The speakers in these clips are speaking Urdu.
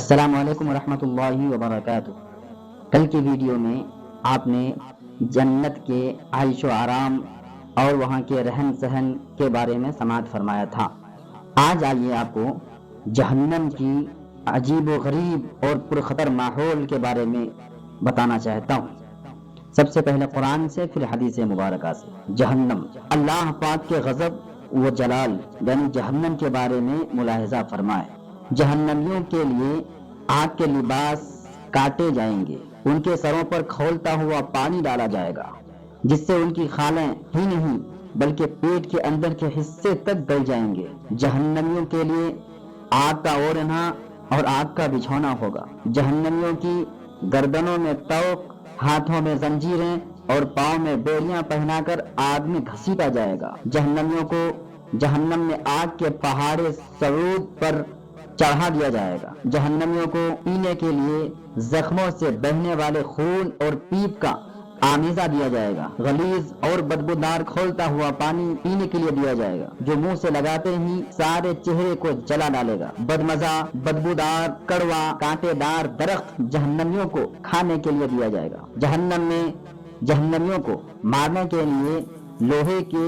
السلام علیکم ورحمۃ اللہ وبرکاتہ۔ کل کی ویڈیو میں آپ نے جنت کے عیش و آرام اور وہاں کے رہن سہن کے بارے میں سماعت فرمایا تھا۔ آج آئیے آپ کو جہنم کی عجیب و غریب اور پرخطر ماحول کے بارے میں بتانا چاہتا ہوں۔ سب سے پہلے قرآن سے، پھر حدیث مبارکہ سے۔ جہنم، اللہ پاک کے غضب و جلال یعنی جہنم کے بارے میں ملاحظہ فرمائے۔ جہنمیوں کے لیے آگ کے لباس کاٹے جائیں گے، ان کے سروں پر کھولتا ہوا پانی ڈالا جائے گا جس سے ان کی کھالیں ہی نہیں بلکہ پیٹ کے اندر کے حصے تک گل جائیں گے۔ جہنمیوں کے لیے آگ کا اوڑھنا اور آگ کا بچھونا ہوگا۔ جہنمیوں کی گردنوں میں طوق، ہاتھوں میں زنجیریں اور پاؤں میں بیڑیاں پہنا کر آگ میں گھسیٹا جائے گا۔ جہنمیوں کو جہنم میں آگ کے پہاڑے صعود پر چڑھا دیا جائے گا۔ جہنمیوں کو پینے کے لیے زخموں سے بہنے والے خون اور پیپ کا آمیزہ دیا جائے گا۔ غلیظ اور بدبودار کھولتا ہوا پانی پینے کے لیے دیا جائے گا جو منہ سے لگاتے ہی سارے چہرے کو جلا ڈالے گا۔ بدمزہ، بدبودار، کڑوا، کانٹے دار درخت جہنمیوں کو کھانے کے لیے دیا جائے گا۔ جہنم میں جہنمیوں کو مارنے کے لیے لوہے کے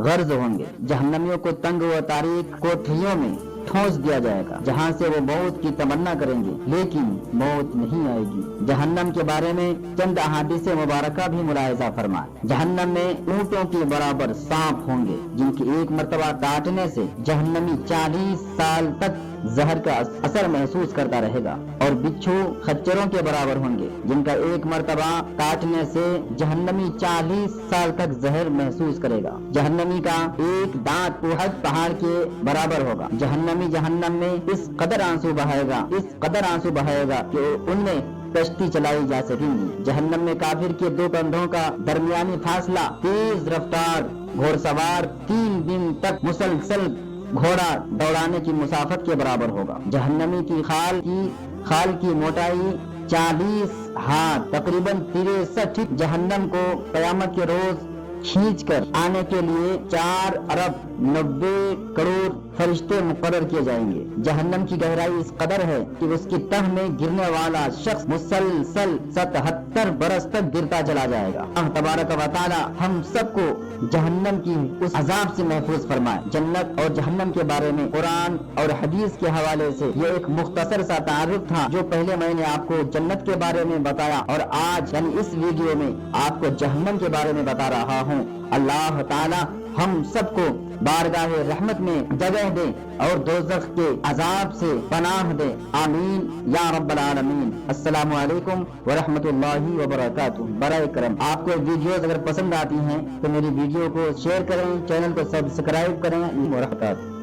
غرض ہوں گے۔ جہنمیوں کو تنگ و تاریک کوٹھریوں میں ٹھونس دیا جائے گا جہاں سے وہ موت کی تمنا کریں گے لیکن موت نہیں آئے گی۔ جہنم کے بارے میں چند احادیث مبارکہ بھی ملاحظہ فرمائے۔ جہنم میں اونٹوں کے برابر سانپ ہوں گے جن کی ایک مرتبہ کاٹنے سے جہنمی 40 سال تک زہر کا اثر محسوس کرتا رہے گا، اور بچھو خچروں کے برابر ہوں گے جن کا ایک مرتبہ کاٹنے سے جہنمی 40 سال تک زہر محسوس کرے گا۔ جہنمی کا ایک دانت احد پہاڑ کے برابر ہوگا۔ جہنمی جہنم میں اس قدر آنسو بہائے گا کہ ان میں کشتی چلائی جا سکیں گی۔ جہنم میں کافر کے دو کندھوں کا درمیانی فاصلہ تیز رفتار گھوڑ سوار 3 دن تک مسلسل گھوڑا دوڑانے کی مسافت کے برابر ہوگا۔ جہنمی کی خال کی موٹائی 40 ہاتھ تقریباً 63 جہنم کو قیامت کے روز کھینچ کر آنے کے لیے 4 ارب 90 کروڑ فرشتے مقرر کیے جائیں گے۔ جہنم کی گہرائی اس قدر ہے کہ اس کی تہ میں گرنے والا شخص مسلسل 77 برس تک گرتا چلا جائے گا۔ اللہ تبارک و تعالی ہم سب کو جہنم کی اس عذاب سے محفوظ فرمائے۔ جنت اور جہنم کے بارے میں قرآن اور حدیث کے حوالے سے یہ ایک مختصر سا تعارف تھا جو پہلے میں نے آپ کو جنت کے بارے میں بتایا، اور آج یعنی اس ویڈیو میں آپ کو جہنم کے بارے میں بتا رہا ہوں۔ اللہ تعالی ہم سب کو بارگاہ رحمت میں جگہ دے اور دوزخ کے عذاب سے پناہ دے، آمین یا رب العالمین۔ السلام علیکم ورحمۃ اللہ وبرکاتہ۔ برائے کرم آپ کو ویڈیوز اگر پسند آتی ہیں تو میری ویڈیو کو شیئر کریں، چینل کو سبسکرائب کریں۔ ورحمۃ اللہ۔